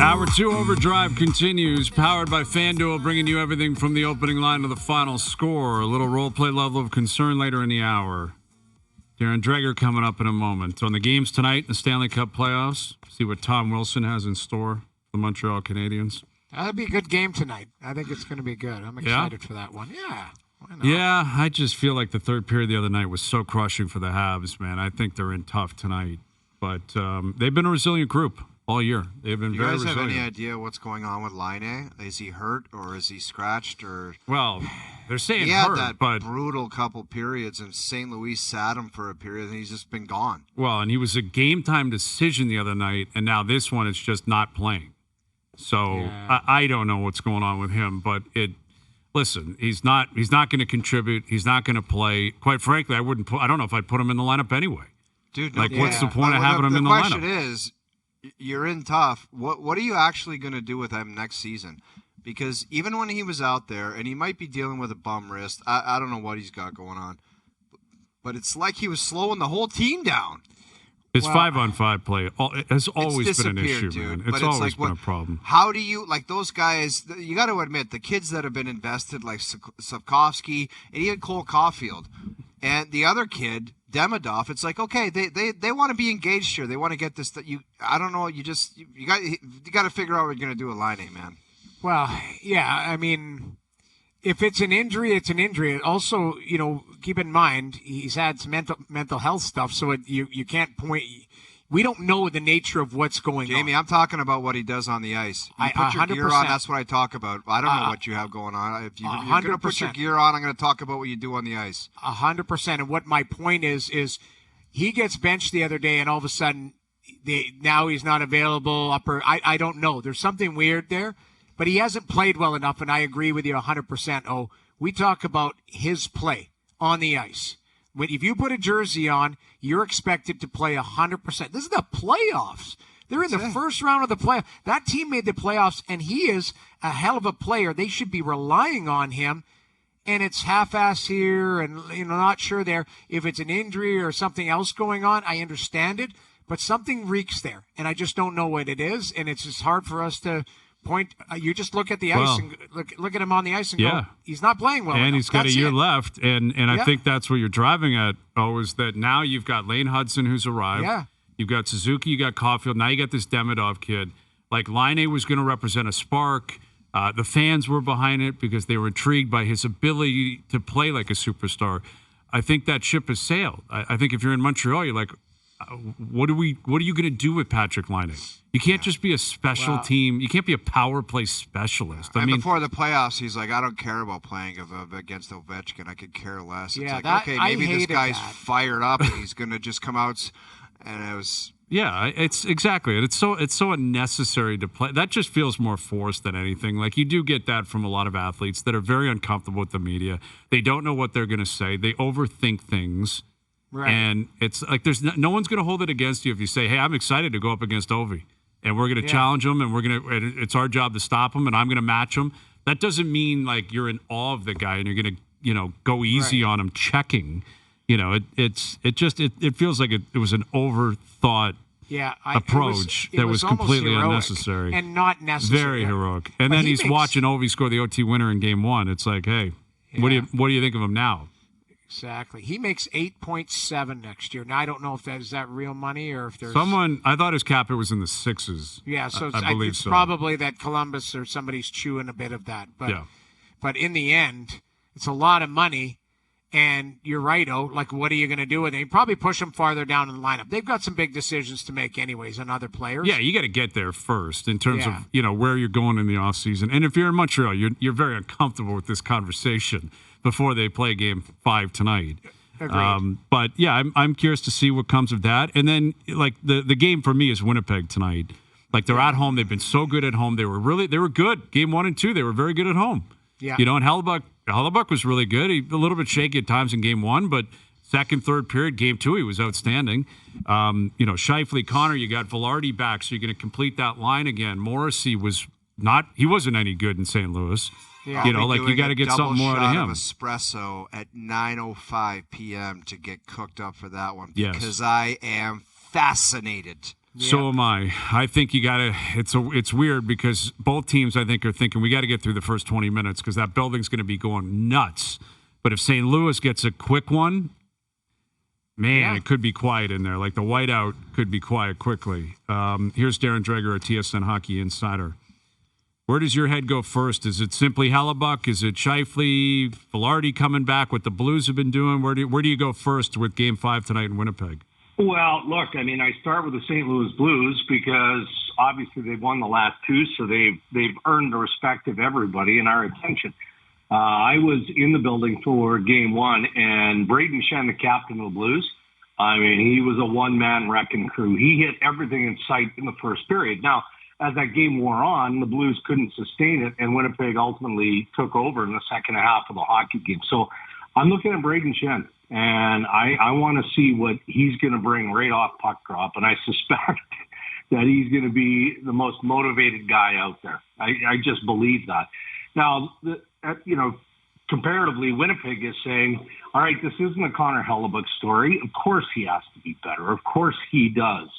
Hour 2 Overdrive continues, powered by FanDuel, bringing you everything from the opening line to the final score. A little role-play level of concern later in the hour. Darren Dreger coming up in a moment. On the games tonight in the Stanley Cup playoffs, see what Tom Wilson has in store for the Montreal Canadiens. That'll be a good game tonight. I think it's going to be good. I'm excited for that one. Yeah. Why not? Yeah, I just feel like the third period the other night was so crushing for the Habs, man. I think they're in tough tonight. But they've been a resilient group all year. They've been very resilient. Do you guys have any idea what's going on with Laine? Is he hurt or is he scratched? Well, they're saying he had hurt, that but brutal couple periods, and St. Louis sat him for a period, and he's just been gone. Well, and he was a game-time decision the other night, and now this one is just not playing. So yeah. I don't know what's going on with him, but listen, he's not going to contribute. He's not going to play. Quite frankly, I don't know if I'd put him in the lineup anyway. Dude, what's the point of having him in the lineup? The question is, you're in tough. What are you actually going to do with him next season? Because even when he was out there, and he might be dealing with a bum wrist, I don't know what he's got going on, but it's like he was slowing the whole team down. His 5-on-5 play has always been an issue, dude, man. It's always been a problem. How do you, like those guys, you got to admit, the kids that have been invested, like Sapkowski and even Cole Caulfield, and the other kid, Demidov, it's like, okay, they want to be engaged here. They want to get this. I don't know. You got to figure out what you're going to do with Laine, man. Well, yeah. I mean, if it's an injury, it's an injury. Also, keep in mind he's had some mental health stuff, so you can't point. We don't know the nature of what's going on. Jamie, I'm talking about what he does on the ice. You put your gear on, that's what I talk about. I don't know what you have going on. If you're going to put your gear on, I'm going to talk about what you do on the ice. 100%. And what my point is he gets benched the other day, and all of a sudden now he's not available. I don't know. There's something weird there, but he hasn't played well enough, and I agree with you 100%. We talk about his play on the ice. If you put a jersey on, you're expected to play 100%. This is the playoffs. They're in the first round of the playoffs. That team made the playoffs, and he is a hell of a player. They should be relying on him, and it's half-ass here and not sure there. If it's an injury or something else going on, I understand it, but something reeks there, and I just don't know what it is, and it's just hard for us to point. You just look at the ice and look at him on the ice and go, he's not playing well and enough. He's got a year left, and I think that's what you're driving at, is that now you've got Lane Hudson who's arrived. Yeah. You've got Suzuki, you got Caulfield, now you got this Demidov kid. Like, Laine was going to represent a spark. The fans were behind it because they were intrigued by his ability to play like a superstar. I think that ship has sailed. I think if you're in Montreal, you're like, what are you going to do with Patrick Laine? You can't just be a special team. You can't be a power play specialist. I mean, before the playoffs, he's like, I don't care about playing against Ovechkin. I could care less. It's like, okay, maybe this guy's fired up and he's going to just come out. And it was... Yeah, it's exactly. It's so unnecessary to play. That just feels more forced than anything. Like, you do get that from a lot of athletes that are very uncomfortable with the media. They don't know what they're going to say. They overthink things. Right. And it's like there's no one's going to hold it against you if you say, hey, I'm excited to go up against Ovi. And we're going to challenge him, and it's our job to stop him, and I'm going to match him. That doesn't mean, like, you're in awe of the guy and you're going to, go easy on him checking. It feels like it was an overthought approach that was completely unnecessary. And not necessary. Very heroic. And then he's watching Ovi score the OT winner in game one. It's like, hey, what do you think of him now? Exactly. He makes 8.7 next year. Now, I don't know if is that real money or if there's... I thought his cap hit was in the sixes. Yeah, so I believe it's so. Probably that Columbus or somebody's chewing a bit of that. But in the end, it's a lot of money. And you're right, like, what are you going to do with it? You probably push them farther down in the lineup. They've got some big decisions to make anyways on other players. Yeah, you got to get there first in terms of, where you're going in the offseason. And if you're in Montreal, you're very uncomfortable with this conversation before they play Game 5 tonight. Agreed. But, yeah, I'm curious to see what comes of that. And then, like, the game for me is Winnipeg tonight. Like, they're at home. They've been so good at home. They were good. Game 1 and 2, they were very good at home. Yeah. And Hellebuck was really good. He a little bit shaky at times in game 1, but second, third period, game 2, he was outstanding. Scheifele, Connor, you got Velarde back, so you're going to complete that line again. Morrissey wasn't any good in St. Louis. Yeah. You got to get something more out of him. Espresso at 9:05 p.m. to get cooked up for that one Yes. because I am fascinated. So am I. I think you got to. It's weird because both teams, I think, are thinking we got to get through the first 20 minutes because that building's going to be going nuts. But if St. Louis gets a quick one, man, it could be quiet in there. Like the whiteout could be quiet quickly. Here's Darren Dreger, a TSN Hockey Insider. Where does your head go first? Is it simply Hellebuck? Is it Scheifele? Velarde coming back? What the Blues have been doing? Where do you go first with Game 5 tonight in Winnipeg? Well, look, I mean, I start with the St. Louis Blues because obviously they've won the last two, so they've earned the respect of everybody and our attention. I was in the building for Game 1, and Braden Shen, the captain of the Blues, I mean, he was a one-man wrecking crew. He hit everything in sight in the first period. Now, as that game wore on, the Blues couldn't sustain it, and Winnipeg ultimately took over in the second half of the hockey game. So I'm looking at Braden Shen, and I want to see what he's going to bring right off puck drop, and I suspect that he's going to be the most motivated guy out there. I just believe that. Now, comparatively, Winnipeg is saying, all right, this isn't a Connor Hellebuck story. Of course he has to be better. Of course he does.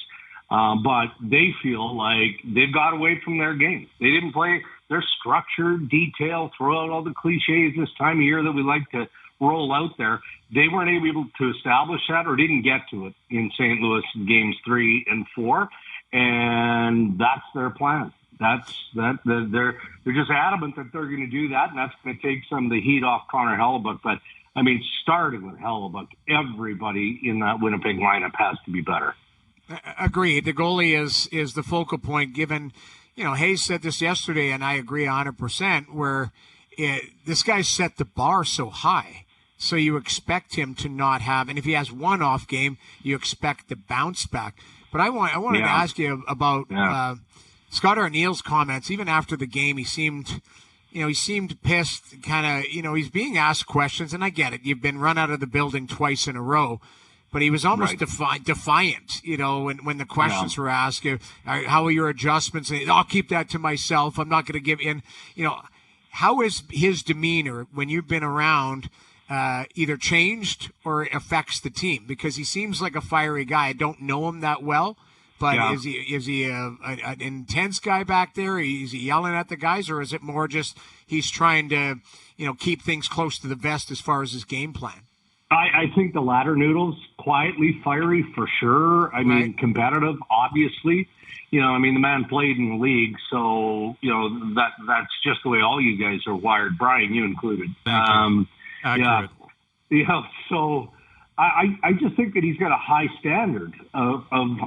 But they feel like they've got away from their game. They didn't play their structured detail, throw out all the cliches this time of year that we like to roll out there. They weren't able to establish that or didn't get to it in St. Louis in games 3 and 4. And that's their plan. They're just adamant that they're going to do that, and that's going to take some of the heat off Connor Hellebuck. But, I mean, starting with Hellebuck, everybody in that Winnipeg lineup has to be better. Agreed. The goalie is the focal point given, Hayes said this yesterday, and I agree 100%, where this guy set the bar so high. So you expect him to not have, and if he has one off game, you expect the bounce back. But I wanted to ask you about Scott Arniel's comments. Even after the game, he seemed pissed, kind of, he's being asked questions, and I get it. You've been run out of the building twice in a row. But he was almost defiant, when the questions were asked, how are your adjustments? And I'll keep that to myself. I'm not going to give in. How is his demeanor when you've been around either changed or affects the team? Because he seems like a fiery guy. I don't know him that well, but is he an intense guy back there? Is he yelling at the guys, or is it more just he's trying to, keep things close to the vest as far as his game plan? I think the latter, Noodles, quietly fiery for sure. I mean, competitive, obviously. The man played in the league, so, that's just the way all you guys are wired, Brian, you included. Accurate. So I just think that he's got a high standard of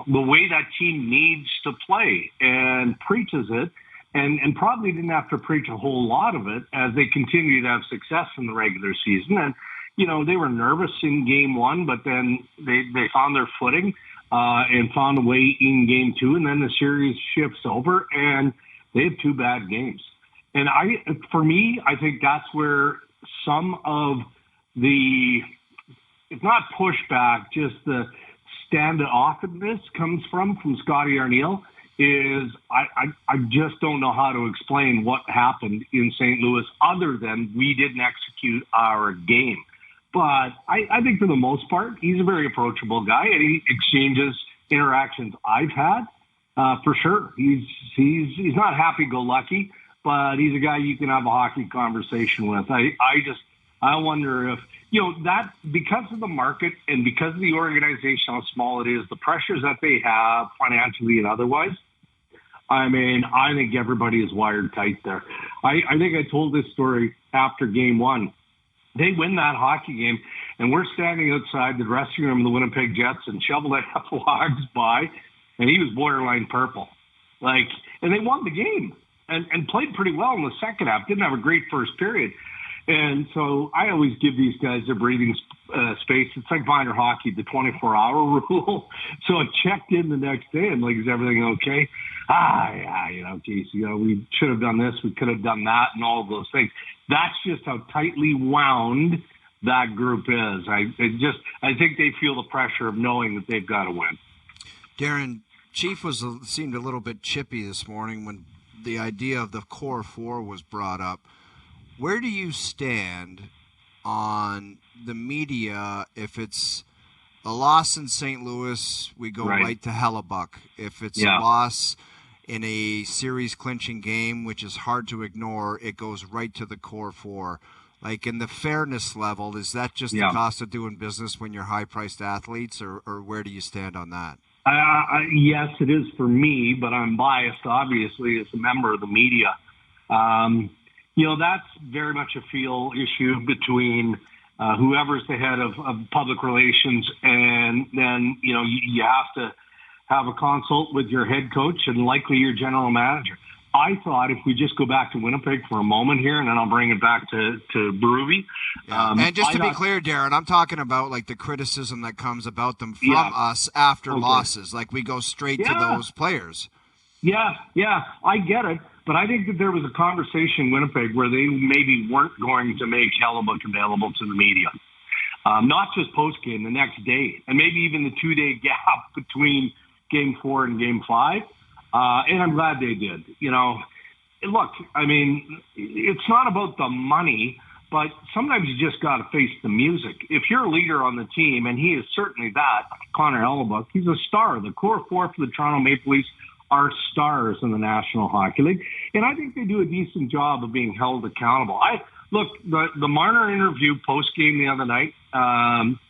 the way that team needs to play and preaches it, and probably didn't have to preach a whole lot of it as they continue to have success in the regular season. And they were nervous in Game 1, but then they found their footing and found a way in Game 2, and then the series shifts over, and they have 2 bad games. And for me, I think that's where some of the, if not pushback, just the standoffness comes from Scotty Arniel. Is I just don't know how to explain what happened in St. Louis other than we didn't execute our game. But I think for the most part, he's a very approachable guy, and he exchanges interactions I've had for sure. He's not happy-go-lucky, but he's a guy you can have a hockey conversation with. I wonder if, that because of the market and because of the organization, how small it is, the pressures that they have financially and otherwise, I mean, I think everybody is wired tight there. I think I told this story after Game 1. They win that hockey game, and we're standing outside the dressing room of the Winnipeg Jets, and Shovelhead walks by, and he was borderline purple. And they won the game and played pretty well in the second half. Didn't have a great first period. And so I always give these guys their breathing space. It's like minor hockey, the 24-hour rule. So I checked in the next day and is everything okay? Geez, we should have done this, we could have done that, and all of those things. That's just how tightly wound that group is. I think they feel the pressure of knowing that they've got to win. Darren, Chief seemed a little bit chippy this morning when the idea of the core 4 was brought up. Where do you stand on the media if it's A loss in St. Louis, we go right to Hellebuck. If it's a loss in a series clinching game, which is hard to ignore, it goes right to the core four. Like, in the fairness level, is that just the cost of doing business when you're high-priced athletes, or where do you stand on that? Yes, it is for me, but I'm biased, obviously, as a member of the media. That's very much a feel issue between whoever's the head of public relations, and then, you have to have a consult with your head coach and likely your general manager. I thought if we just go back to Winnipeg for a moment here, and then I'll bring it back to Berube. And just to be clear, Darren, I'm talking about like the criticism that comes about them from us after losses. Like, we go straight to those players. Yeah, I get it. But I think that there was a conversation in Winnipeg where they maybe weren't going to make Hellebuck available to the media. Not just post-game, the next day, and maybe even the 2-day gap between Game 4 and Game 5. And I'm glad they did. Look, I mean, it's not about the money, but sometimes you just got to face the music. If you're a leader on the team, and he is certainly that, Connor Hellebuck, he's a star. The core four for the Toronto Maple Leafs are stars in the National Hockey League, and I think they do a decent job of being held accountable. Look, the Marner interview post-game the other night,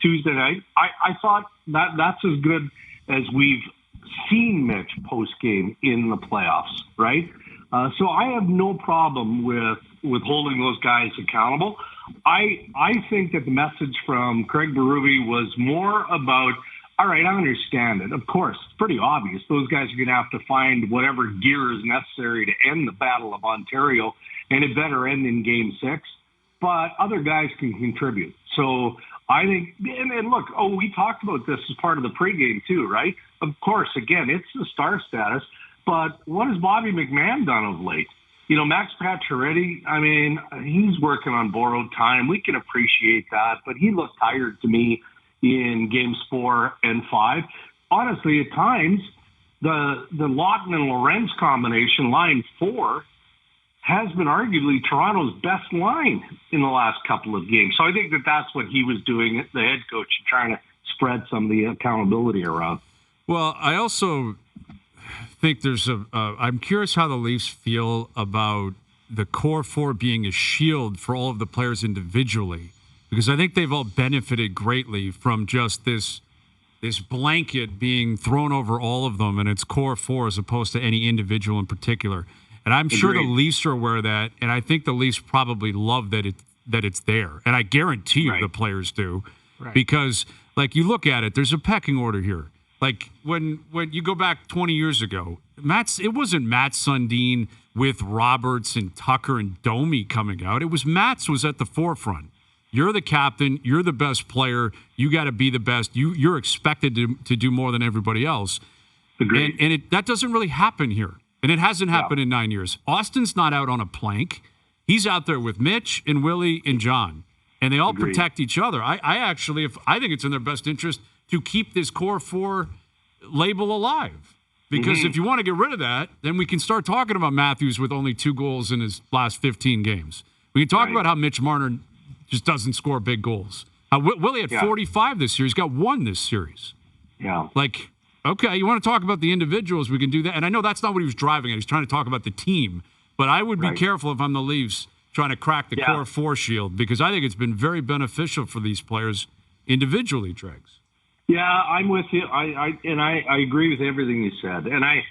Tuesday night, I thought that's as good as we've seen Mitch post-game in the playoffs, right? So I have no problem with holding those guys accountable. I think that the message from Craig Berube was more about, all right, I understand it. Of course, it's pretty obvious. Those guys are going to have to find whatever gear is necessary to end the Battle of Ontario, and it better end in Game 6. But other guys can contribute. So I think, and look, we talked about this as part of the pregame too, right? Of course, again, it's the star status. But what has Bobby McMahon done of late? Max Pacioretty, I mean, he's working on borrowed time. We can appreciate that, but he looked tired to me in Games 4 and 5. Honestly, at times, the Lawton and Lorenz combination, line 4, has been arguably Toronto's best line in the last couple of games. So I think that's what he was doing, the head coach, trying to spread some of the accountability around. Well, I also think there's I'm curious how the Leafs feel about the core four being a shield for all of the players individually, because I think they've all benefited greatly from just this blanket being thrown over all of them, and it's core four as opposed to any individual in particular. And I'm sure the Leafs are aware of that, and I think the Leafs probably love that it's there. And I guarantee you the players do, because like you look at it, there's a pecking order here. Like when you go back 20 years ago, it wasn't Matt Sundin with Roberts and Tucker and Domi coming out. It was Mats was at the forefront. You're the captain. You're the best player. You got to be the best. You're expected to do more than everybody else. Agreed. And that doesn't really happen here. And it hasn't happened in 9 years. Austin's not out on a plank. He's out there with Mitch and Willie and John. And they all protect each other. I think it's in their best interest to keep this core four label alive. Because if you want to get rid of that, then we can start talking about Matthews with only 2 goals in his last 15 games. We can talk about how Mitch Marner just doesn't score big goals. Willie had 45 this year. He's got 1 this series. Yeah. Like, okay, you want to talk about the individuals, we can do that. And I know that's not what he was driving at. He's trying to talk about the team. But I would be careful if I'm the Leafs trying to crack the core four shield, because I think it's been very beneficial for these players individually, Dregs. Yeah, I'm with you. I agree with everything you said. And I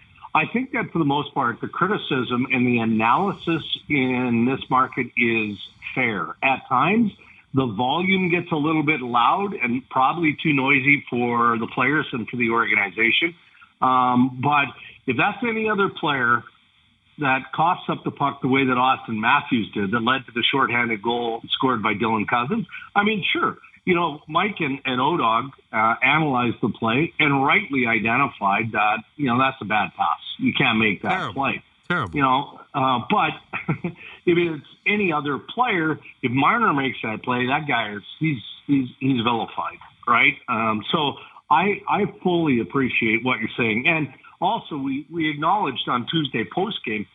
think that for the most part, the criticism and the analysis in this market is fair. At times, the volume gets a little bit loud and probably too noisy for the players and for the organization. But if that's any other player that coughs up the puck the way that Austin Matthews did, that led to the shorthanded goal scored by Dylan Cousins, I mean, sure. Mike and O-Dog analyzed the play and rightly identified that, that's a bad pass. You can't make that play. Terrible. But if it's any other player, if Marner makes that play, that guy he's vilified, right? So I fully appreciate what you're saying. And also we acknowledged on Tuesday postgame,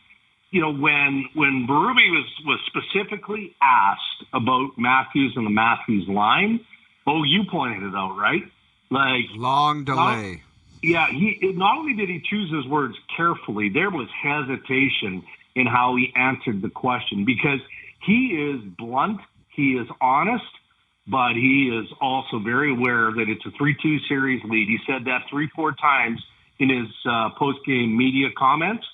when Berube was specifically asked about Matthews and the Matthews line, you pointed it out, right? Like, Long delay. Not only did he choose his words carefully, there was hesitation in how he answered the question, because he is blunt, he is honest, but he is also very aware that it's a 3-2 series lead. He said that 3-4 times in his post-game media comments,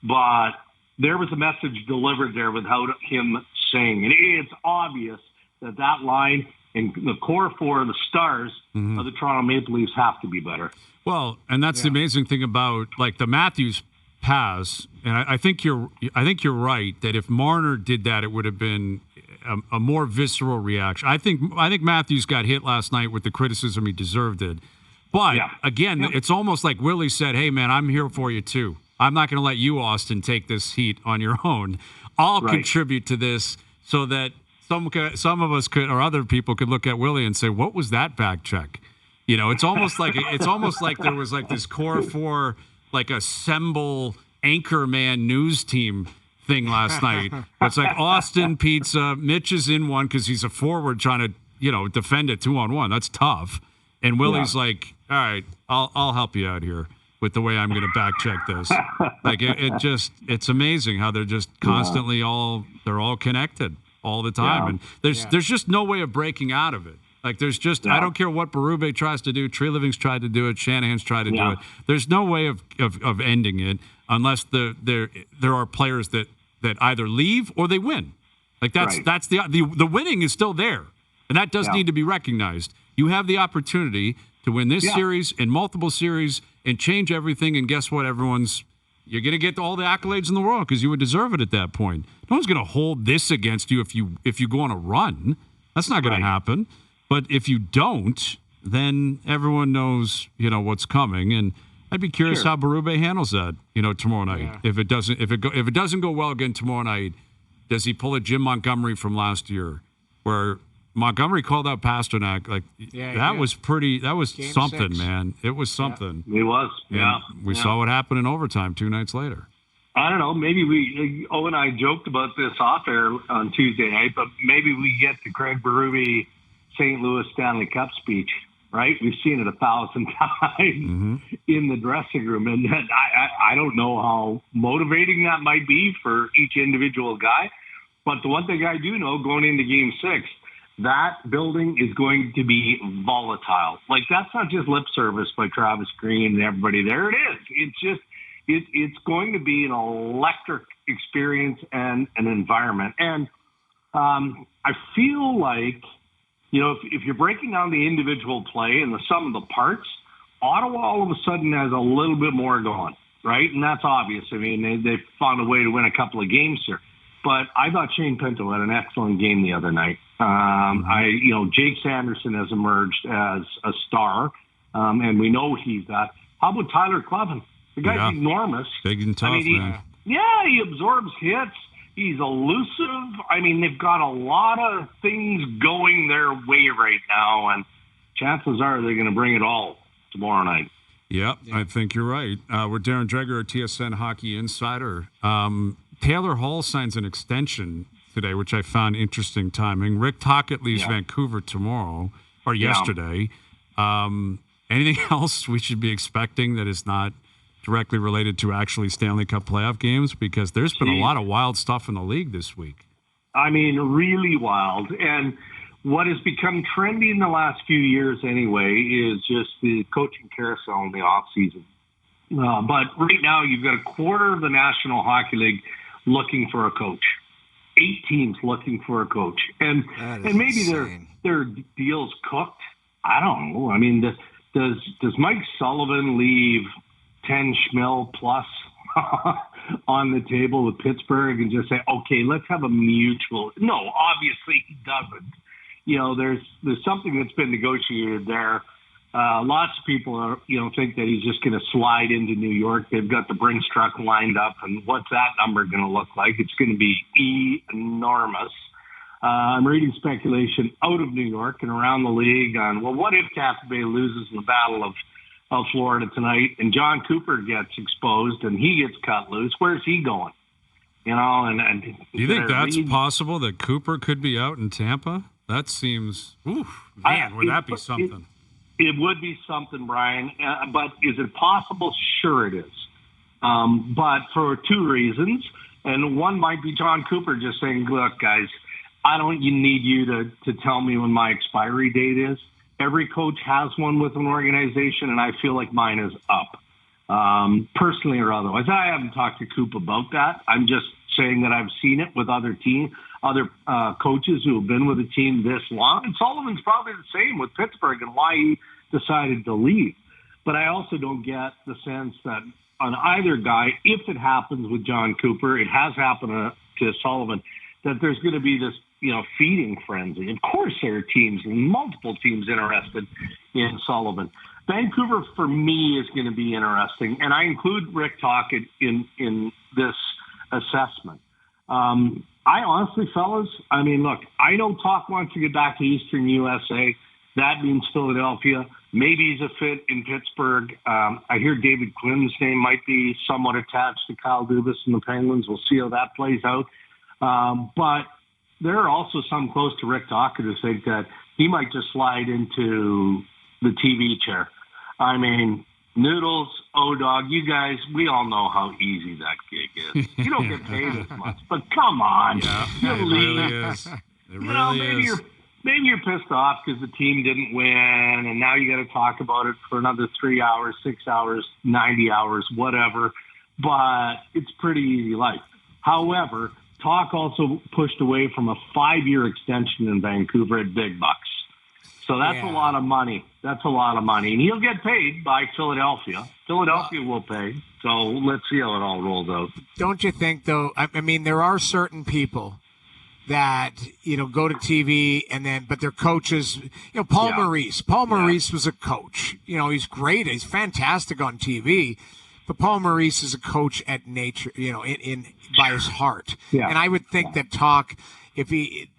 but there was a message delivered there without him saying. And it's obvious that line and the core four, the stars of the Toronto Maple Leafs, have to be better. Well, and that's the amazing thing about like the Matthews pass, and I think you're right that if Marner did that, it would have been a more visceral reaction. I think Matthews got hit last night with the criticism he deserved it. But again, it's almost like Willie said, "Hey man, I'm here for you too. I'm not going to let you, Austin, take this heat on your own. I'll contribute to this so that some of us could, or other people could look at Willie and say, what was that back check? You know, it's almost like there was like this core four, like assemble anchorman news team thing last night. It's like Austin Pizza, Mitch is in one because he's a forward trying to, defend it 2-on-1. That's tough. And Willie's like, all right, I'll help you out here with the way I'm going to back check this. Like it's amazing how they're just constantly they're all connected all the time. And there's just no way of breaking out of it. Like there's just, I don't care what Berube tries to do. Tree Living's tried to do it. Shanahan's tried to do it. There's no way of ending it unless there are players that either leave or they win. Like that's the winning is still there. And that does need to be recognized. You have the opportunity to win this series and multiple series and change everything. And guess what? You're going to get all the accolades in the world because you would deserve it at that point. No one's going to hold this against you if you go on a run. That's not going to happen. But if you don't, then everyone knows, what's coming. And I'd be curious how Berube handles that, tomorrow night. Yeah. If it doesn't go well again tomorrow night, does he pull a Jim Montgomery from last year, where Montgomery called out Pasternak? Like that was Game something, 6. Man. It was something. It was. And we saw what happened in overtime 2 nights later. I don't know. Maybe Owen and I joked about this off air on Tuesday night, but maybe we get the Craig Berube St. Louis Stanley Cup speech, right? We've seen it 1,000 times in the dressing room. And I don't know how motivating that might be for each individual guy. But the one thing I do know going into Game 6, that building is going to be volatile. Like, that's not just lip service by Travis Green and everybody there. It is. It's just, it's going to be an electric experience and an environment. And I feel like, if you're breaking down the individual play and the sum of the parts, Ottawa all of a sudden has a little bit more going, right? And that's obvious. I mean, they've found a way to win a couple of games here. But I thought Shane Pinto had an excellent game the other night. Jake Sanderson has emerged as a star, and we know he's that. How about Tyler Clevin? The guy's enormous. Big and tough, man. Yeah, he absorbs hits. He's elusive. I mean, they've got a lot of things going their way right now, and chances are they're going to bring it all tomorrow night. Yep, I think you're right. We're Darren Dreger, TSN Hockey Insider. Taylor Hall signs an extension today, which I found interesting timing. Rick Tocchet leaves Vancouver tomorrow, or yesterday. Anything else we should be expecting that is not directly related to actually Stanley Cup playoff games? Because there's been a lot of wild stuff in the league this week. I mean, really wild. And what has become trendy in the last few years anyway is just the coaching carousel in the offseason. But right now you've got a quarter of the National Hockey League looking for a coach. 8 teams looking for a coach. And maybe their deal's cooked. I don't know. I mean, does Mike Sullivan leave 10 schmil plus on the table with Pittsburgh and just say, okay, let's have a mutual? No, obviously he doesn't. There's something that's been negotiated there. Lots of people think that he's just going to slide into New York. They've got the Brinks truck lined up, and what's that number going to look like? It's going to be enormous. I'm reading speculation out of New York and around the league on, well, what if Tampa Bay loses in the Battle of Florida tonight and John Cooper gets exposed and he gets cut loose? Where's he going? And do you think that's possible, that Cooper could be out in Tampa? That seems, would that be something? It would be something, Brian. But is it possible? Sure it is. But for two reasons. And one might be John Cooper just saying, look, guys, I don't need you to tell me when my expiry date is. Every coach has one with an organization, and I feel like mine is up, personally or otherwise. I haven't talked to Coop about that. I'm just saying that I've seen it with other coaches who have been with a team this long. And Sullivan's probably the same with Pittsburgh and why he decided to leave. But I also don't get the sense that on either guy, if it happens with John Cooper, it has happened to Sullivan, that there's going to be this, feeding frenzy. Of course there are teams, multiple teams interested in Sullivan. Vancouver, for me, is going to be interesting, and I include Rick Tocchet in this assessment. I honestly, fellas, look, I know Toc wants to get back to Eastern USA. That means Philadelphia. Maybe he's a fit in Pittsburgh. I hear David Quinn's name might be somewhat attached to Kyle Dubas and the Penguins. We'll see how that plays out. But there are also some close to Rick Tocchet who think that he might just slide into the TV chair. Noodles, O-Dog, you guys, we all know how easy that gig is. You don't get paid as much, but come on. Yeah, you it really is. It really is. Maybe you're pissed off because the team didn't win, and now you got to talk about it for another 3 hours, 6 hours, 90 hours, whatever. But it's pretty easy life. However, Toc also pushed away from a 5-year extension in Vancouver at big bucks. So that's a lot of money. That's a lot of money. And he'll get paid by Philadelphia. Philadelphia will pay. So let's see how it all rolls out. Don't you think, though, there are certain people that, go to TV but they're coaches, Paul Maurice. Paul Maurice was a coach. He's great. He's fantastic on TV. But Paul Maurice is a coach at nature, in by his heart. Yeah. And I would think that Toc, if he,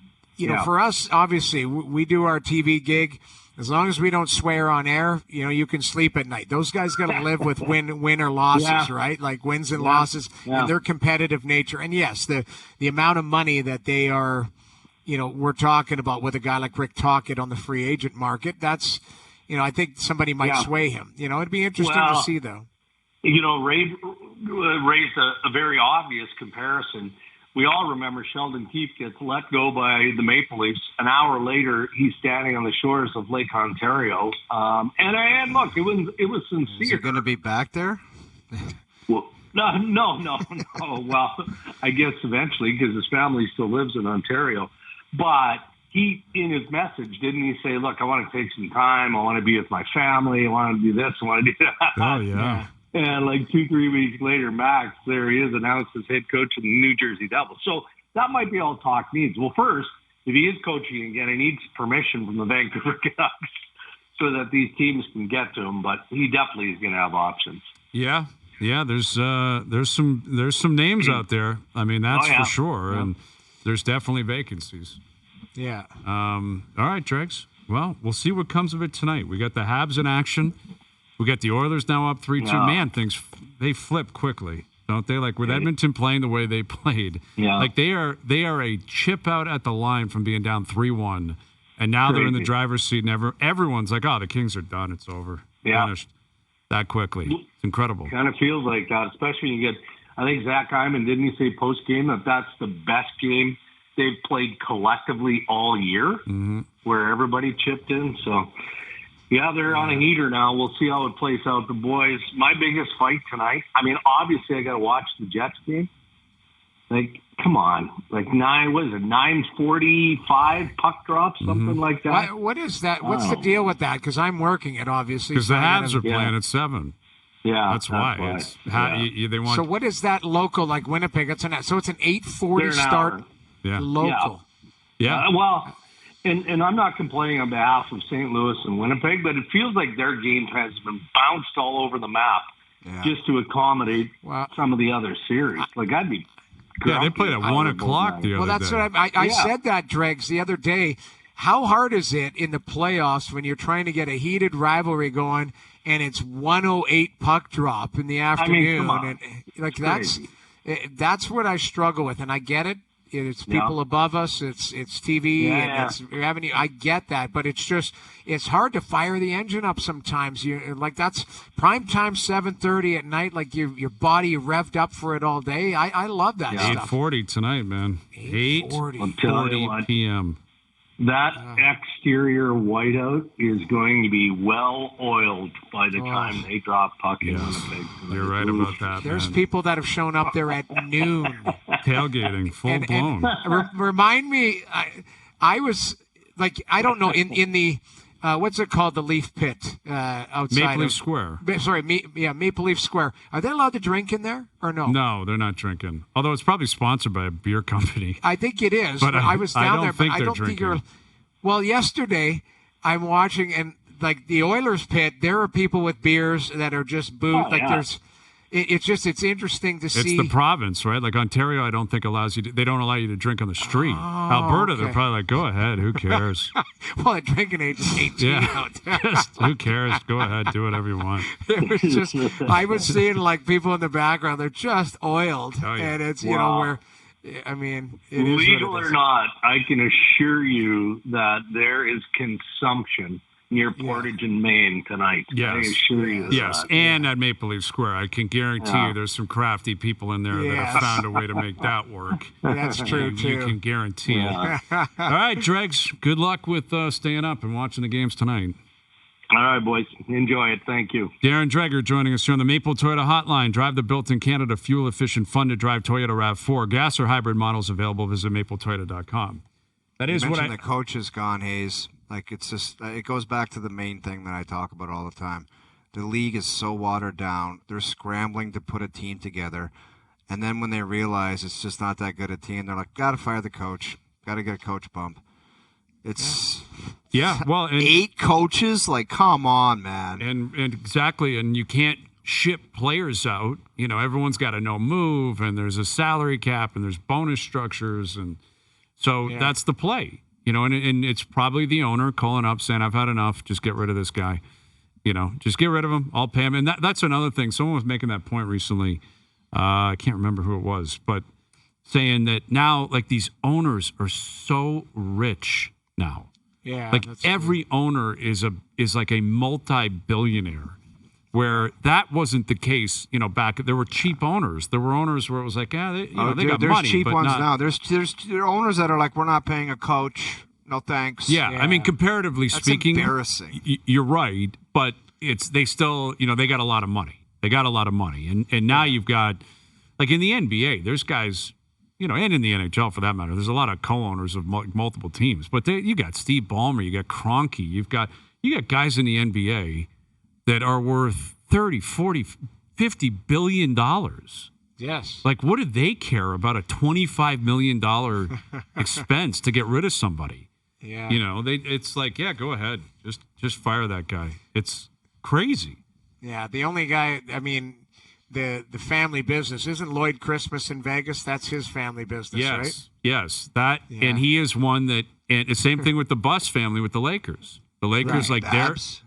for us, obviously, we do our TV gig. As long as we don't swear on air, you can sleep at night. Those guys got to live with win or losses, right? Like wins and losses and their competitive nature. And yes, the amount of money that they are, we're talking about with a guy like Rick Tocchet on the free agent market. That's, I think somebody might sway him. It'd be interesting to see, though. Ray raised a very obvious comparison. We all remember Sheldon Keefe gets let go by the Maple Leafs. An hour later, he's standing on the shores of Lake Ontario. And look, it was sincere. Is he going to be back there? Well, no. Well, I guess eventually, because his family still lives in Ontario. But he, in his message, didn't he say, look, I want to take some time. I want to be with my family. I want to do this. I want to do that. Oh, yeah. And like 2-3 weeks later, Max, there he is, announced as head coach of the New Jersey Devils. So that might be all Toc needs. Well, first, if he is coaching again, he needs permission from the Vancouver Canucks so that these teams can get to him. But he definitely is going to have options. Yeah. There's some names out there. That's for sure. Yeah. And there's definitely vacancies. Yeah. All right, Dregs. Well, we'll see what comes of it tonight. We got the Habs in action. We got the Oilers now up 3-2. Yeah. Man, they flip quickly, don't they? Like with Edmonton playing the way they played. Yeah. Like they are a chip out at the line from being down 3-1, and now they're in the driver's seat, and everyone's like, "Oh, the Kings are done. It's over. Finished that quickly." It's incredible. Kind of feels like that, especially when you get. I think Zach Hyman, didn't he say post game that that's the best game they've played collectively all year, where everybody chipped in. So. Yeah, they're on a heater now. We'll see how it plays out. The boys, my biggest fight tonight, obviously I got to watch the Jets game. Like, come on. Like, 9:45 puck drop, something like that. What is that? What's the deal with that? Because I'm working it, obviously. Because the Habs are playing at 7. Yeah. That's why. They want. So what is that local, like Winnipeg? So it's an 8:40 start local. Yeah. Well... And I'm not complaining on behalf of St. Louis and Winnipeg, but it feels like their game has been bounced all over the map just to accommodate some of the other series. Like, I'd be they played at 1 o'clock the other day. Well, that's what I said that, Dregs, the other day. How hard is it in the playoffs when you're trying to get a heated rivalry going and it's 1:08 puck drop in the afternoon? Come on. And that's what I struggle with, and I get it. It's people above us. It's TV and it's revenue. I get that, but it's hard to fire the engine up sometimes. That's prime time 7:30 at night. Like your body revved up for it all day. I love that stuff. 8:40 tonight, man. 8:40 p.m. That exterior whiteout is going to be well oiled by the time they drop puck in Winnipeg. You're right about that. There's people that have shown up there at noon. Tailgating, full blown. Remind me, I was like, I don't know, in the, what's it called, the Leaf Pit outside Maple Leaf Square. Sorry, Maple Leaf Square. Are they allowed to drink in there or no? No, they're not drinking. Although it's probably sponsored by a beer company. I think it is. But I was down there, but think I don't think drinking. Well, yesterday I'm watching, and like the Oilers pit, there are people with beers that are just booze. There's. It's interesting to see. It's the province, right? Like Ontario, I don't think allows you. They don't allow you to drink on the street. Alberta, they're probably like, go ahead. Who cares? Well, the drinking age is 18 out there. Who cares? Go ahead. Do whatever you want. It was just, I was seeing like people in the background. They're just oiled, and it's where. I mean, it is legal what it is. or not, I can assure you that there is consumption near Portage in Maine tonight. Yes. I assure you Yes, that. and at Maple Leaf Square. I can guarantee you there's some crafty people in there that have found a way to make that work. That's true, too. You can guarantee it. All right, Dregs, good luck with staying up and watching the games tonight. All right, boys. Enjoy it. Thank you. Darren Dreger joining us here on the Maple Toyota Hotline. Drive the built-in Canada fuel-efficient, fun-to-drive Toyota RAV4. Gas or hybrid models available. Visit mapletoyota.com. That is what the coach is gone, Hayes. Like, it's just, it goes back to the main thing that I talk about all the time. The league is so watered down. They're scrambling to put a team together. And then when they realize it's just not that good a team, they're like, got to fire the coach. Got to get a coach bump. It's... well, and 8 coaches? Like, come on, man. And exactly, and you can't ship players out. You know, everyone's got to know move, and there's a salary cap, and there's bonus structures, and so that's the play. You know, and it's probably the owner calling up saying, I've had enough, just get rid of this guy. You know, just get rid of him, I'll pay him. And that's another thing. Someone was making that point recently. I can't remember who it was, but saying that now, like, these owners are so rich now. Yeah, like every owner is like a multi-billionaire, where that wasn't the case. You know, back there were cheap owners. There were owners where it was like, they got there's money. Cheap but ones not, now. There's owners that are like, we're not paying a coach. No thanks. Yeah, I mean, comparatively speaking, embarrassing. You're right, but they still, they got a lot of money. They got a lot of money, and now you've got, like in the NBA, there's guys. And in the NHL for that matter, there's a lot of co-owners of multiple teams. But you got Steve Ballmer, you got Kroenke, you got guys in the NBA that are worth $30, $40, $50 billion. Yes. Like, what do they care about a $25 million expense to get rid of somebody? Yeah. It's like, go ahead, just fire that guy. It's crazy. Yeah, the only guy. I mean. The family business. Isn't Lloyd Christmas in Vegas? That's his family business, right? Yes. And he is one that, and the same thing with the Buss family with the Lakers. The Lakers,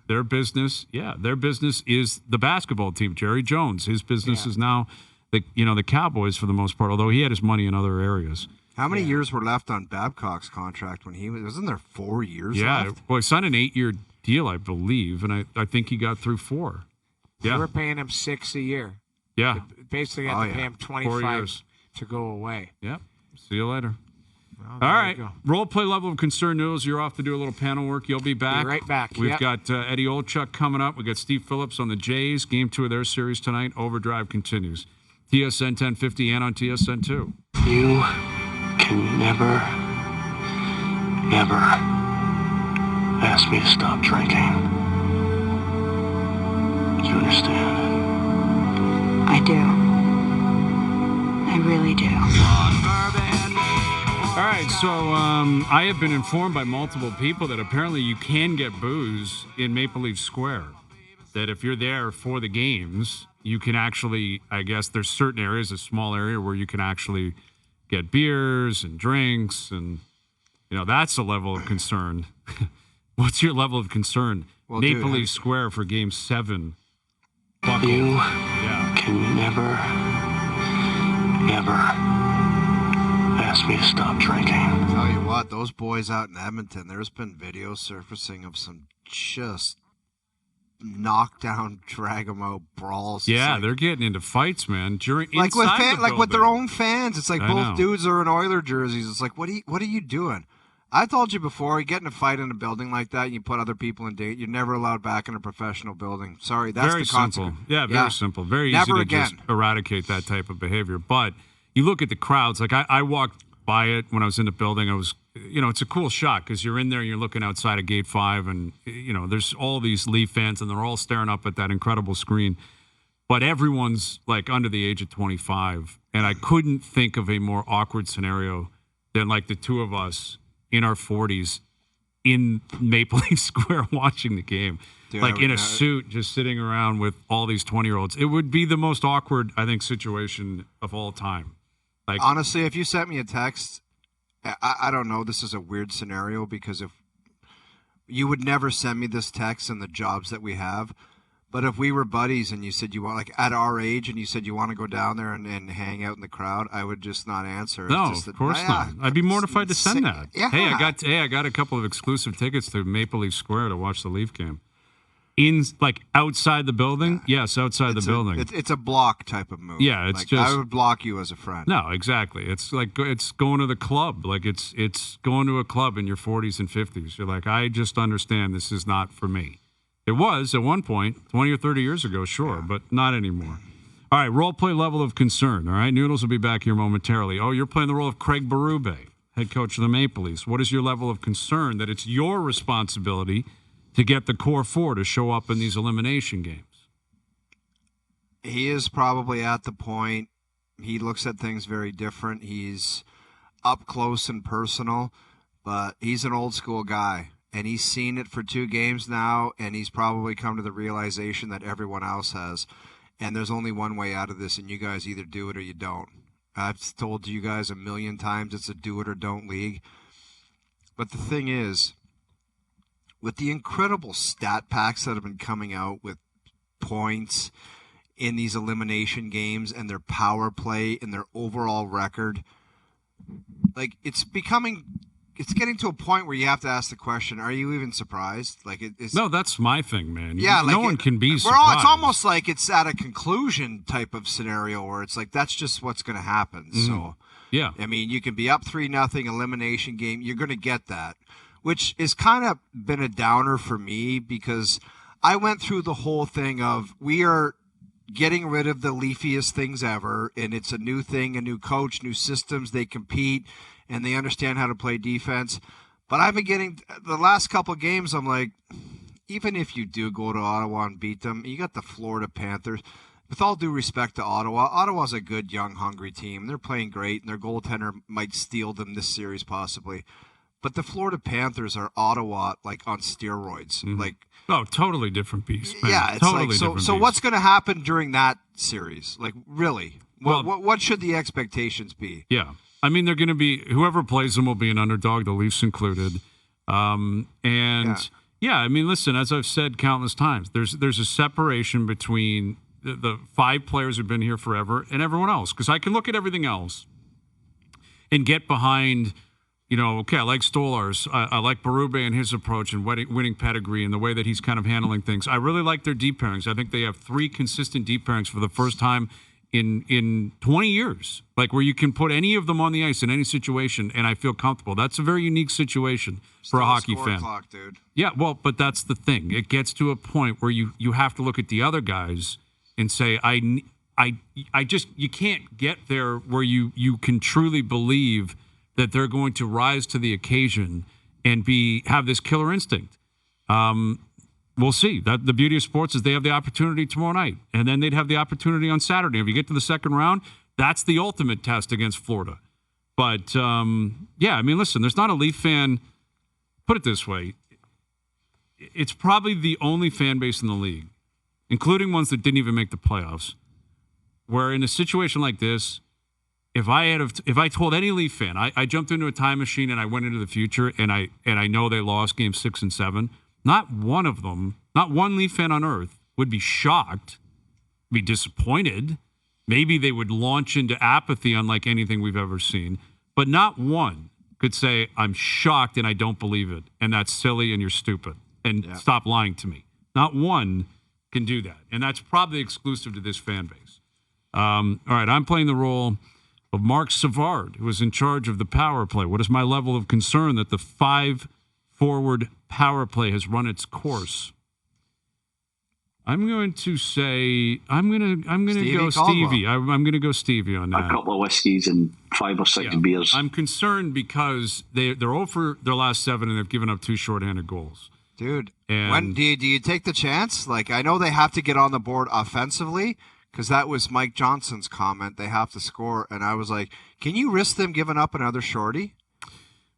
their business, their business is the basketball team. Jerry Jones, his business is now the Cowboys for the most part, although he had his money in other areas. How many years were left on Babcock's contract when wasn't there 4 years left? Well, he signed an 8-year deal, I believe, and I think he got through 4. They were paying him $6 a year. Yeah. They basically had to pay him 25 to go away. Yep. See you later. Well, all right. Role play level of concern news. You're off to do a little panel work. You'll be back. Be right back. We've got Eddie Olchuk coming up. We've got Steve Phillips on the Jays. Game 2 of their series tonight. Overdrive continues. TSN 1050 and on TSN 2. You can never ask me to stop drinking. Do you understand? I do. I really do. All right, so I have been informed by multiple people that apparently you can get booze in Maple Leaf Square. That if you're there for the games, you can actually, I guess there's certain areas, a small area where you can actually get beers and drinks, and that's a level of concern. What's your level of concern? Well, Maple Leaf Square for Game 7. You can never ask asked me to stop drinking. Tell you what, those boys out in Edmonton, there's been videos surfacing of some just knockdown, drag 'em out brawls. Yeah, they're getting into fights, man. With their own fans. It's like I both know. dudes are in Oiler jerseys. It's like, what are you doing? I told you before, you get in a fight in a building like that, and you put other people in danger. You're never allowed back in a professional building. Sorry, that's very the consequence. simple. Yeah, very simple. Very Never easy to again. just eradicate that type of behavior. But you look at the crowds. Like I walked by it when I was in the building. It's a cool shot because you're in there and you're looking outside of Gate 5, and there's all these Leaf fans, and they're all staring up at that incredible screen. But everyone's like under the age of 25, and I couldn't think of a more awkward scenario than like the two of us in our 40s in Maple Leaf Square watching the game. Dude, like in a suit, just sitting around with all these 20-year-olds. It would be the most awkward, I think, situation of all time. Like, honestly, if you sent me a text, I don't know, this is a weird scenario because if you would never send me this text and the jobs that we have, but if we were buddies and you said you want, like at our age, and you said you want to go down there and hang out in the crowd, I would just not answer. no, just of course not. I'd be mortified to send that. Yeah. Hey, I got a couple of exclusive tickets to Maple Leaf Square to watch the Leaf game. Outside the building? Yes, outside the building. It's a block type of move. Yeah, it's like, just I would block you as a friend. No, exactly. It's like it's going to the club. Like it's going to a club in your 40s and 50s. You're like, I just understand this is not for me. It was at one point, 20 or 30 years ago, sure, but not anymore. All right, role play level of concern. All right, Noodles will be back here momentarily. Oh, you're playing the role of Craig Berube, head coach of the Maple Leafs. What is your level of concern that it's your responsibility to get the core four to show up in these elimination games? He is probably at the point, he looks at things very different. He's up close and personal, but he's an old school guy, and he's seen it for 2 games now, and he's probably come to the realization that everyone else has. And there's only one way out of this, and you guys either do it or you don't. I've told you guys a million times it's a do it or don't league. But the thing is, with the incredible stat packs that have been coming out with points in these elimination games and their power play and their overall record, like it's getting to a point where you have to ask the question, are you even surprised? Like No, that's my thing, man. Yeah, no one can be surprised. It's almost like it's at a conclusion type of scenario where it's like that's just what's going to happen. So, yeah. I mean, you can be up 3-0 elimination game. You're going to get that, which is kind of been a downer for me because I went through the whole thing of we are getting rid of the leafiest things ever, and it's a new thing, a new coach, new systems. They compete, and they understand how to play defense. But I've been getting the last couple of games, I'm like, even if you do go to Ottawa and beat them, you got the Florida Panthers. With all due respect to Ottawa, Ottawa's a good, young, hungry team. They're playing great, and their goaltender might steal them this series possibly. But the Florida Panthers are Ottawa, like, on steroids. Like, oh, totally different beast, man. yeah, it's totally like, different so beast. what's going to happen during that series? Like, really? Well- What should the expectations be? Yeah. I mean, they're going to be, whoever plays them will be an underdog, the Leafs included. Yeah, I mean, listen, as I've said countless times, there's a separation between the 5 players who've been here forever and everyone else. Because I can look at everything else and get behind, okay, I like Stolarz. I like Berube and his approach and winning pedigree and the way that he's kind of handling things. I really like their deep pairings. I think they have 3 consistent deep pairings for the first time in 20 years, like where you can put any of them on the ice in any situation, and I feel comfortable. That's a very unique situation for a hockey fan. Clock, dude. Yeah, well, but that's the thing. It gets to a point where you have to look at the other guys and say, you can't get there where you can truly believe that they're going to rise to the occasion and have this killer instinct. We'll see. That the beauty of sports is they have the opportunity tomorrow night, and then they'd have the opportunity on Saturday. If you get to the second round, that's the ultimate test against Florida. But, yeah, I mean, listen, there's not a Leaf fan. Put it this way. It's probably the only fan base in the league, including ones that didn't even make the playoffs, where in a situation like this, if I told any Leaf fan, I jumped into a time machine and I went into the future and I know they lost games 6 and 7, not one of them, not one Leaf fan on earth would be shocked, be disappointed. Maybe they would launch into apathy unlike anything we've ever seen. but not one could say, I'm shocked and I don't believe it, and that's silly and you're stupid, and stop lying to me. Not one can do that, and that's probably exclusive to this fan base. All right, I'm playing the role of Marc Savard, who is in charge of the power play. What is my level of concern that the 5-forward power play has run its course? I'm going to say I'm going to go Stevie. I'm going to go Stevie on that. A couple of whiskeys and 5 or 6 beers. I'm concerned because they're over their last 7 and they've given up 2 shorthanded goals. Dude, And when do you take the chance? Like, I know they have to get on the board offensively, because that was Mike Johnson's comment. They have to score, and I was like, can you risk them giving up another shorty?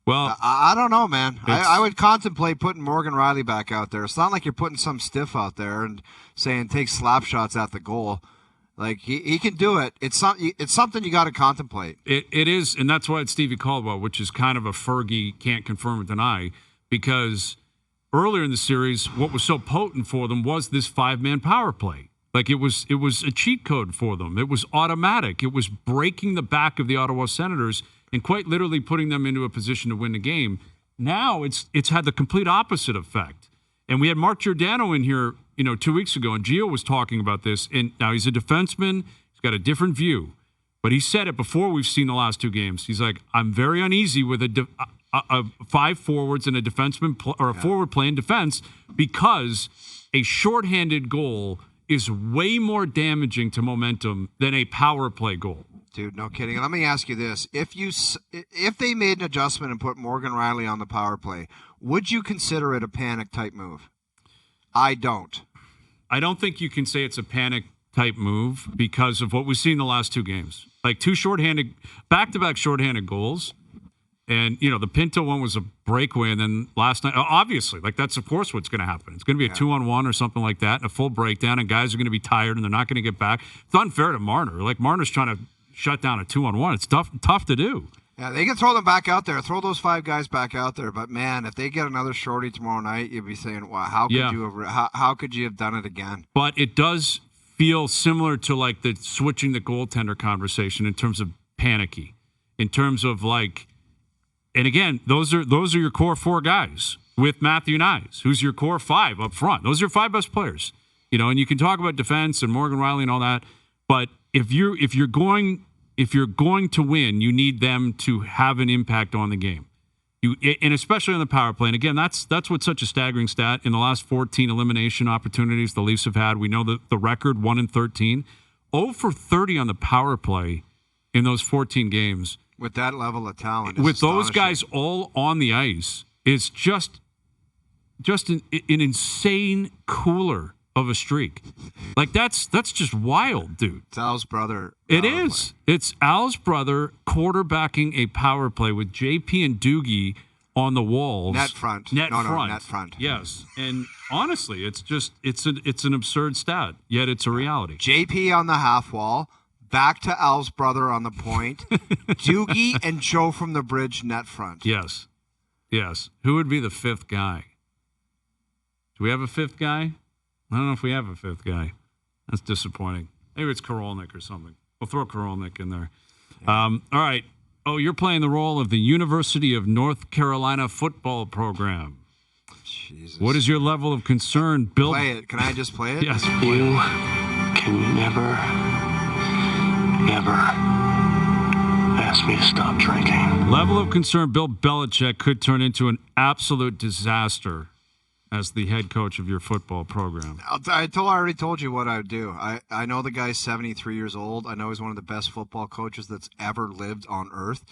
Well, I don't know, man. I would contemplate putting Morgan Riley back out there. It's not like you're putting some stiff out there and saying take slap shots at the goal. Like, he can do it. It's something you got to contemplate. It is, and that's why it's Stevie Caldwell, which is kind of a Fergie can't confirm or deny, because earlier in the series, what was so potent for them was this 5-man power play. Like, it was a cheat code for them. It was automatic. It was breaking the back of the Ottawa Senators and quite literally putting them into a position to win the game. Now it's had the complete opposite effect. And we had Mark Giordano in here, 2 weeks ago, and Gio was talking about this. And now he's a defenseman. He's got a different view. But he said it before we've seen the last 2 games. He's like, I'm very uneasy with a 5 forwards and a defenseman or a forward play in defense, because a shorthanded goal is way more damaging to momentum than a power play goal. Dude, no kidding. Let me ask you this. If they made an adjustment and put Morgan Riley on the power play, would you consider it a panic-type move? I don't. I don't think you can say it's a panic-type move because of what we've seen in the last 2 games. Like 2 back-to-back shorthanded goals. And, the Pinto one was a breakaway, and then last night, obviously, like that's of course what's going to happen. It's going to be a 2-on-1 or something like that, and a full breakdown, and guys are going to be tired, and they're not going to get back. It's unfair to Marner. Like, Marner's trying to shut down a 2-on-1. It's tough to do. Yeah, they can throw them back out there. Throw those 5 guys back out there. But, man, if they get another shorty tomorrow night, you'd be saying, wow, how could you have done it again? But it does feel similar to, like, the switching the goaltender conversation in terms of panicky, in terms of, like, and again, those are your core 4 guys with Matthew Nyes, who's your core 5 up front. Those are your 5 best players, and you can talk about defense and Morgan Riley and all that, but if you're going to win, you need them to have an impact on the game. And especially on the power play. And again, that's what's such a staggering stat. In the last 14 elimination opportunities the Leafs have had, we know the record 1-13, 0 for 30 on the power play in those 14 games. With that level of talent, with those guys all on the ice, is just an insane cooler of a streak. Like, that's just wild, dude. It's Al's brother. It is. It's Al's brother quarterbacking a power play with JP and Doogie on the walls. Net front. Net front. Yes. And honestly, it's an absurd stat, yet it's a reality. JP on the half wall. Back to Al's brother on the point. Doogie and Joe from the bridge net front. Yes. Who would be the 5th guy? Do we have a 5th guy? I don't know if we have a 5th guy. That's disappointing. Maybe it's Korolnik or something. We'll throw Korolnik in there. Yeah. All right. Oh, you're playing the role of the University of North Carolina football program. Jesus. What is your level of concern, Bill? Play it. Can I just play it? Yes. You can never ask me to stop drinking. Level of concern, Bill Belichick could turn into an absolute disaster as the head coach of your football program. I already told you what I would do. I know the guy's 73 years old. I know he's one of the best football coaches that's ever lived on earth.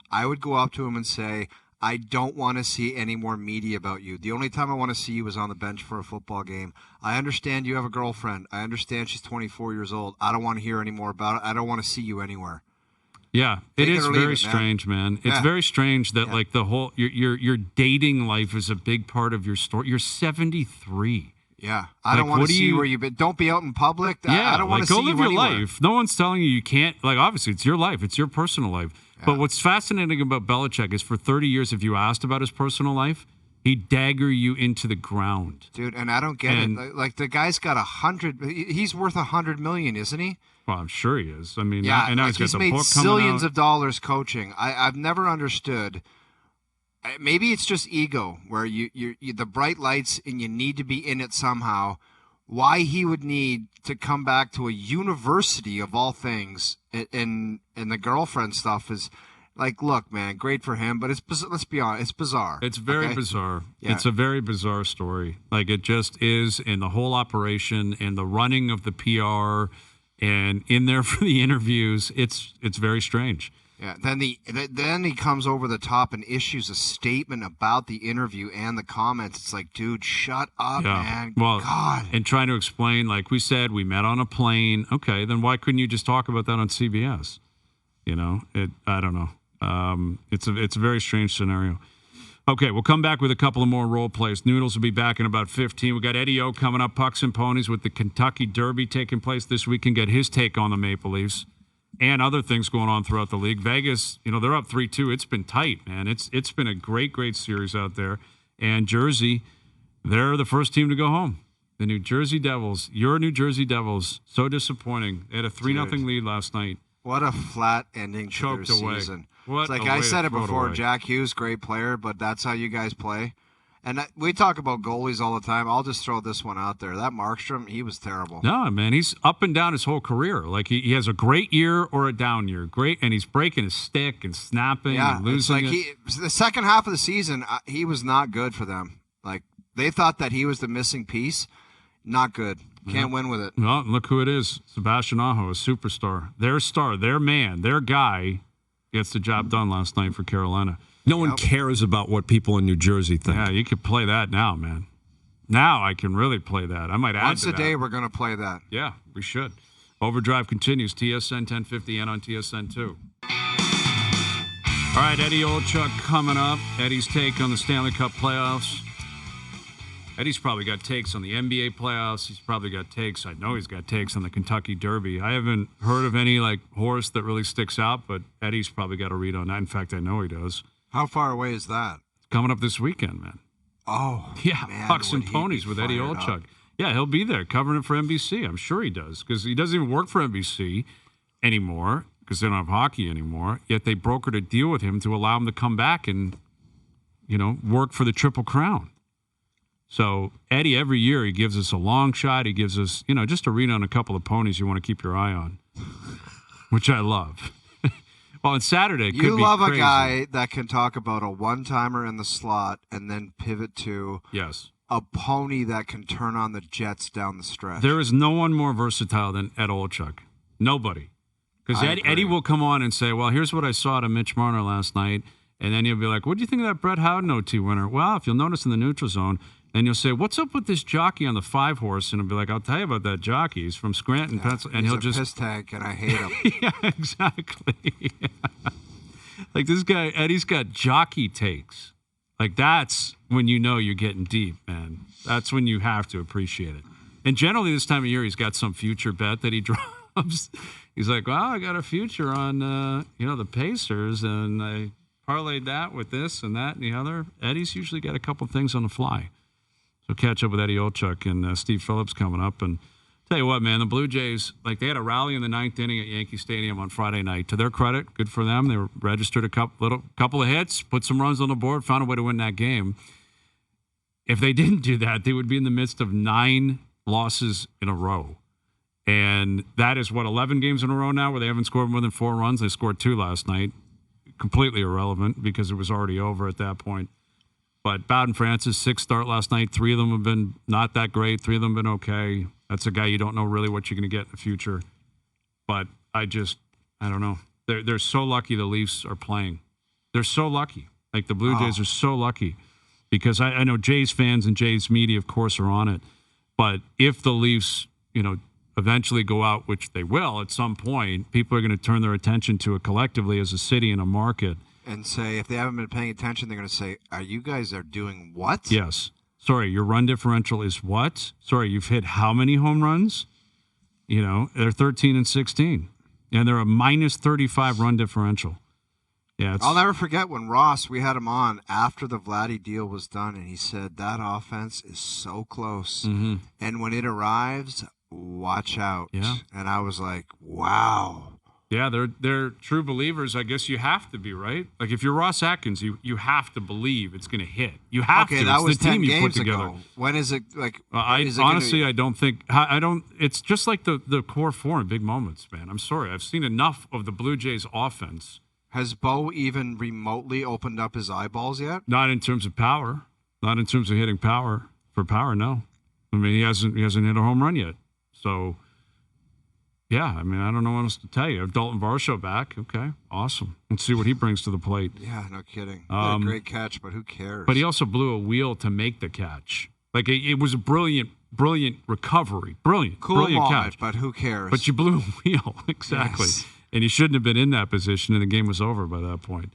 I would go up to him and say, I don't want to see any more media about you. The only time I want to see you is on the bench for a football game. I understand you have a girlfriend. I understand she's 24 years old. I don't want to hear any more about it. I don't want to see you anywhere. Yeah, it is very strange, man. It's very strange that like the whole your dating life is a big part of your story. You're 73. Yeah, I don't want to see where you've been. Don't be out in public. Yeah, I don't want to see you go live your anywhere. life. No one's telling you can't. Like, obviously, it's your life. It's your personal life. Yeah. But what's fascinating about Belichick is for 30 years, if you asked about his personal life, he'd dagger you into the ground. Dude, and I don't get it. Like, the guy's got 100. He's worth $100 million, isn't he? Well, I'm sure he is. I mean, Yeah, and now like he's got he's the made book coming zillions out. of dollars coaching. I've never understood. Maybe it's just ego, where you the bright lights and you need to be in it somehow. Why he would need to come back to a university of all things, and the girlfriend stuff is like, look, man, great for him, but let's be honest, it's bizarre. It's very okay? bizarre. Yeah. It's a very bizarre story. Like, it just is, in the whole operation and the running of the PR and in there for the interviews. It's very strange. Yeah. Then he comes over the top and issues a statement about the interview and the comments. It's like, dude, shut up, man. Well, God. and trying to explain, like we said, we met on a plane. Okay, then why couldn't you just talk about that on CBS? You know, I don't know. It's a very strange scenario. Okay, we'll come back with a couple of more role plays. Noodles will be back in about 15. We got Eddie O coming up, Pucks and Ponies, with the Kentucky Derby taking place this weekend. Get his take on the Maple Leafs and other things going on throughout the league. Vegas, they're up 3-2. It's been tight, man. It's been a great series out there. And Jersey, they're the first team to go home. The New Jersey Devils. Your New Jersey Devils. So disappointing. They had a 3-0 lead last night. What a flat ending to Choked their away. season. What It's like a I way said to it throw it before, away. Jack Hughes, great player, but that's how you guys play. And we talk about goalies all the time. I'll just throw this one out there. That Markstrom, he was terrible. No, man, he's up and down his whole career. Like, he has a great year or a down year. Great, and he's breaking his stick and snapping Yeah, and it's losing like it. the second half of the season, he was not good for them. Like, they thought that he was the missing piece. Not good. Can't win with it. Well, look who it is. Sebastian Aho, a superstar. Their star, their man, their guy gets the job done last night for Carolina. No one cares about what people in New Jersey think. Yeah, you could play that now, man. Now I can really play that. I might add Once to a that. day, we're going to play that. Yeah, we should. OverDrive continues. TSN 1050 and on TSN 2. All right, Eddie Olchuk coming up. Eddie's take on the Stanley Cup playoffs. Eddie's probably got takes on the NBA playoffs. He's probably got takes. I know he's got takes on the Kentucky Derby. I haven't heard of any horse that really sticks out, but Eddie's probably got a read on that. In fact, I know he does. How far away is that? Coming up this weekend, man. Oh, Yeah, man, Pucks and would he Ponies be with Eddie fired Olchuk. up. Yeah, he'll be there covering it for NBC. I'm sure he does, because he doesn't even work for NBC anymore, because they don't have hockey anymore. Yet they brokered a deal with him to allow him to come back and, work for the Triple Crown. So Eddie, every year, he gives us a long shot. He gives us, just a read on a couple of ponies you want to keep your eye on, which I love. Well, on Saturday, it could You be love crazy. a guy that can talk about a one-timer in the slot and then pivot to Yes. a pony that can turn on the Jets down the stretch. There is no one more versatile than Ed Olchuk. Nobody. Because I agree. Eddie will come on and say, well, here's what I saw to Mitch Marner last night. And then he'll be like, what do you think of that Brett Howden OT winner? Well, if you'll notice in the neutral zone, then you'll say, what's up with this jockey on the 5-horse? And he'll be like, I'll tell you about that jockey. He's from Scranton, Pennsylvania. And He's he'll a just piss tank, and I hate him. yeah, exactly. Like this guy, Eddie's got jockey takes. Like that's when you know you're getting deep, man. That's when you have to appreciate it. And generally this time of year, he's got some future bet that he drops. He's like, well, I got a future on, the Pacers, and I parlayed that with this and that and the other. Eddie's usually got a couple things on the fly. So catch up with Eddie Olchuk and Steve Phillips coming up. And tell you what, man, the Blue Jays, they had a rally in the ninth inning at Yankee Stadium on Friday night. To their credit, good for them. They registered a couple of hits, put some runs on the board, found a way to win that game. If they didn't do that, they would be in the midst of 9 losses in a row. And that is, 11 games in a row now where they haven't scored more than 4 runs. They scored 2 last night. Completely irrelevant because it was already over at that point. But Bowden Francis, 6th start last night. 3 of them have been not that great. 3 of them have been okay. That's a guy you don't know really what you're going to get in the future. But I don't know. They're so lucky the Leafs are playing. They're so lucky. Like the Blue Jays are so lucky because I know Jays fans and Jays media, of course, are on it. But if the Leafs, eventually go out, which they will at some point, people are going to turn their attention to it collectively as a city and a market. And say, if they haven't been paying attention, they're going to say, you guys are doing what? Yes. Sorry, your run differential is what? Sorry, you've hit how many home runs? They're 13 and 16. And they're a minus 35 run differential. Yeah, I'll never forget when Ross, we had him on after the Vladdy deal was done, and he said, that offense is so close. Mm-hmm. And when it arrives, watch out. Yeah. And I was like, wow. Yeah, they're true believers. I guess you have to be, right? Like if you're Ross Atkins, you have to believe it's going to hit. You have to. Okay, that it's was the 10 team you put games together. ago. When is it like? I honestly, I don't think I don't. It's just like the core four in big moments, man. I'm sorry, I've seen enough of the Blue Jays offense. Has Bo even remotely opened up his eyeballs yet? Not in terms of power, not in terms of hitting power for power. No, I mean he hasn't hit a home run yet. So. Yeah, I mean, I don't know what else to tell you. Dalton Varsho back. Okay, awesome. Let's see what he brings to the plate. Yeah, no kidding. He had a great catch, but who cares? But he also blew a wheel to make the catch. Like, it was a brilliant recovery. Brilliant moment, catch. But who cares? But you blew a wheel, exactly. Yes. And he shouldn't have been in that position, and the game was over by that point.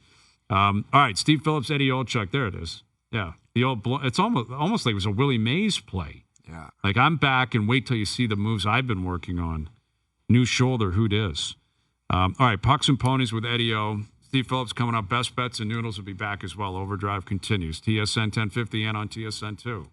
All right, Steve Phillips, Eddie Olczyk. There it is. Yeah, it's almost like it was a Willie Mays play. Yeah. Like, I'm back, and wait till you see the moves I've been working on. New shoulder, who dis? All right, Pucks and Ponies with Eddie O. Steve Phillips coming up. Best Bets and Noodles will be back as well. OverDrive continues. TSN 1050 and on TSN 2.